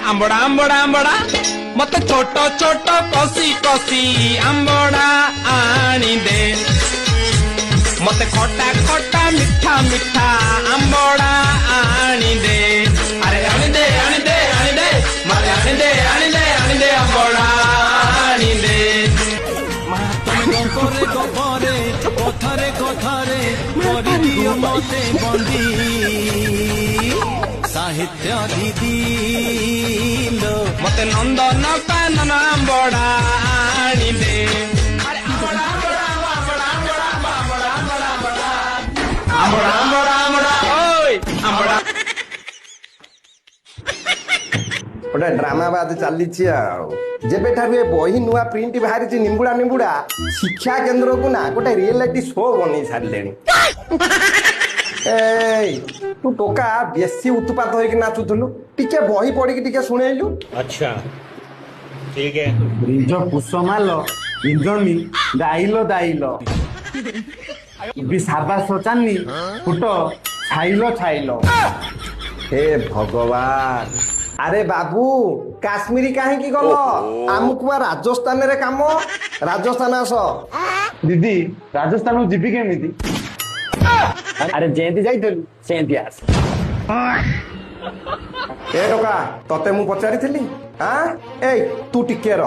आंबड़ा आंबड़ा आंबड़ा मत छोट छोट कसी कसी आंबड़ा आनी दे मत खटा खटा मिठा मिठा आंबड़ा आनी दे अरे आनी दे आनी दे आनी दे मारे आनी दे आनी दे आनी दे आंबड़ा आनी दे गोपरे कथारे कथारे दियो मते बंदी साहित्य दीदी लो मत नंदन कानन आंबड़ा आनी दे अरे आंबड़ा आंबड़ा आंबड़ा आंबड़ा आंबड़ा आंबड़ा आंबड़ा आंबड़ा आंबड़ा ओय आंबड़ा गोटे ड्रामाबाद चली जेबे ठारू ए बही नुआ प्रिंट बाहरी निंबुड़ा निंबुड़ा शिक्षा केन्द्र को ना गोटे रियलिटी शो बन सारे तू टोका बेसी उत्पात होइक नाचुथुलु टिके बही पढ़ी टिके सुनेलु। अच्छा ठीक है। ब्रिज कुसमाल इंजनी दाइलो दाइलो बिसाबा सोचानी फुटो छाइलो छाइलो। हे भगवान अरे बाबू काश्मीरी कहीं गल आमको राजस्थान रे काम राजस्थान आस दीदी राजस्थान जीवी केमिति अरे जेंती जाइतलु सेंती आस। ए टोका तते मु पचारी हाँ ए तू टिके र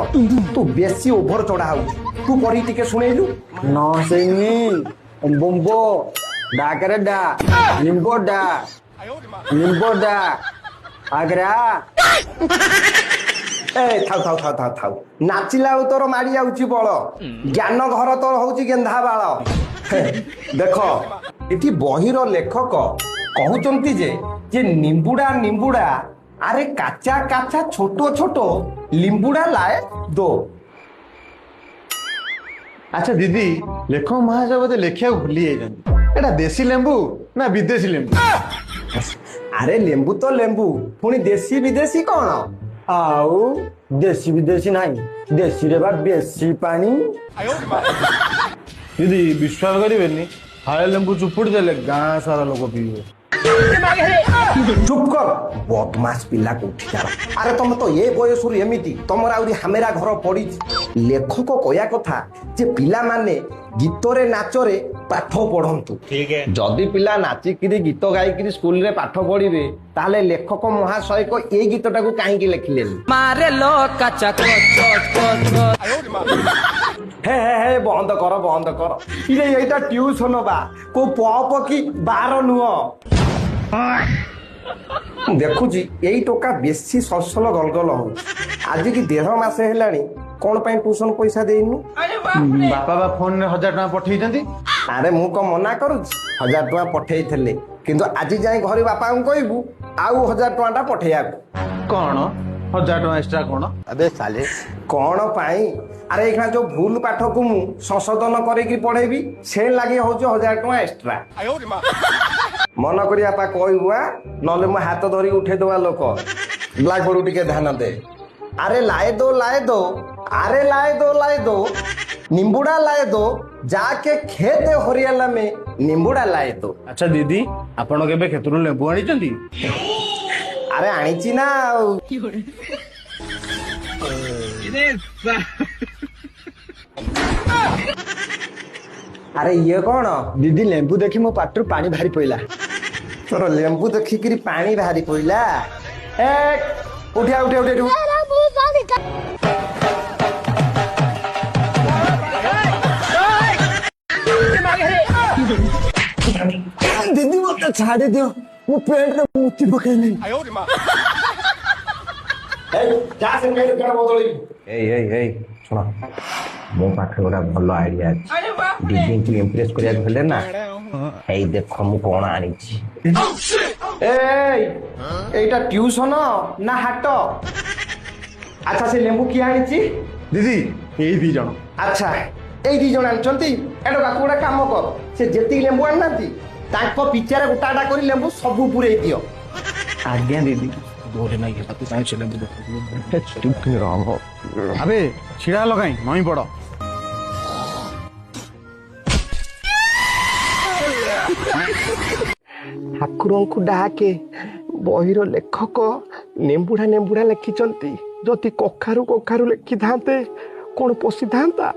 तू बेसी ओभर चढ़ा हो तू पढ़ी टिके सुनेलु न सेनी बोम्बो डाकरे डा लिम्बो डा आगरा ए थाउ थाउ थाउ थाउ थाउ नाचिला तोर मारी आउची बळ ज्ञान घर तोर होउची गेंधा बाळ देख इठी बहिर लेखक कहउचंती जे निंबुड़ा निंबुड़ा अरे काचा काचा छोटो छोटो लिंबुड़ा लाए दो। अच्छा दीदी लेखक महाजगत लेखिया भूली जाइछन एटा देसी लेंबू ना विदेशी लेंबू। अरे लेंबू तो लेंबू पुणी देसी विदेशी कौन आउ देसी विदेशी नहीं देसी रे बा बेसी पानी। दीदी विश्वास करेनि हाय लेंबू चुपुड़ देले गाँ सारा लोग पीवे। चुप कर बदमाश पिला को उठी जा। अरे तुम तो ये बयस एमिति तुमर आउरी हमेरा घर पड़ी लेखक कहया कथा जे पिला माने गीतरे नाचरे पाठ पढ़ंतु। ठीक है। जदि पिला नाचिकिरी गीत गायकिरी स्कूल रे पाठ पढ़िबे ताले लेखक महाशय को ए गीतटा को काहे की लिखले मारे लो कच्चा हे बंद कर इरे एटा ट्यूशन बा को पप की बार नुह देखुची यही टोका बेसी ससल गलगल हो आज की 1.5 मास हेलानी कौन पाई ट्यूशन पैसा देइनु बापा बा फोन ने 1000 टका पठेई जंती। अरे मु को मना करूची 1000 टका पठेई थले किंतु आज जाई घरे बापा को कहबू आउ 1000 टका पठेया कौन 1000 टका एक्स्ट्रा कौन अबे साले कौन पाई अरे एखा जो भूल पाठ को मु संशोधन करे की पढ़ेबी से लागे हो 1000 टका एक्स्ट्रा मन करिया पा कहबुआ नले मु हाथ धरी उठे दवा लोक ब्लैक बोर्ड टिके ध्यान दे। अरे लाए दो अरे लाए दो निंबुड़ा लाए दो जाके खेत हरियाला में निंबुड़ा लाए दो। अच्छा दीदी आपण केबे खेतरु लेंबू आनी चंदी अरे आनीची ना अरे ये कौन दीदी लेंबू देखी मो पाटरू पानी भारी पइला। तोर लेंबू देखिकरी पानी भारी पइला ए उठिया दीदी मत छाड़ी दियो मो पेट रे मुठी पकेली। जा से पेट कर बदली ए सुनो मो पाखे गोटा भल आइडिया अछि दीदी को इंप्रेस करिया भेले ना एई देखो मु कोन आनिछि एटा ट्यूशन ना हाट। अच्छा से लेंबू किया आनिछि दीदी एई दी जण। अच्छा एई दी जण आनचंती एडो का कोडा काम कर से जेति लेंबू आननाती ताको पिचारे गोटाडा करी लेंबू सबु पुरे दियो। आज्ञा दीदी दोरे नहीं है तू काहे चले चुप रहो अबे छिड़ा लगाई नई पड़ ठाकुर को डाके बहिर लेखक ନେମ୍ବୁଡ଼ା ନେମ୍ବୁଡ଼ା ଲେଖିଛନ୍ତି ଯଦି କଖାରୁ କଖାରୁ ଲେଖିଥାନ୍ତେ କଣ ପଶିଥାନ୍ତା?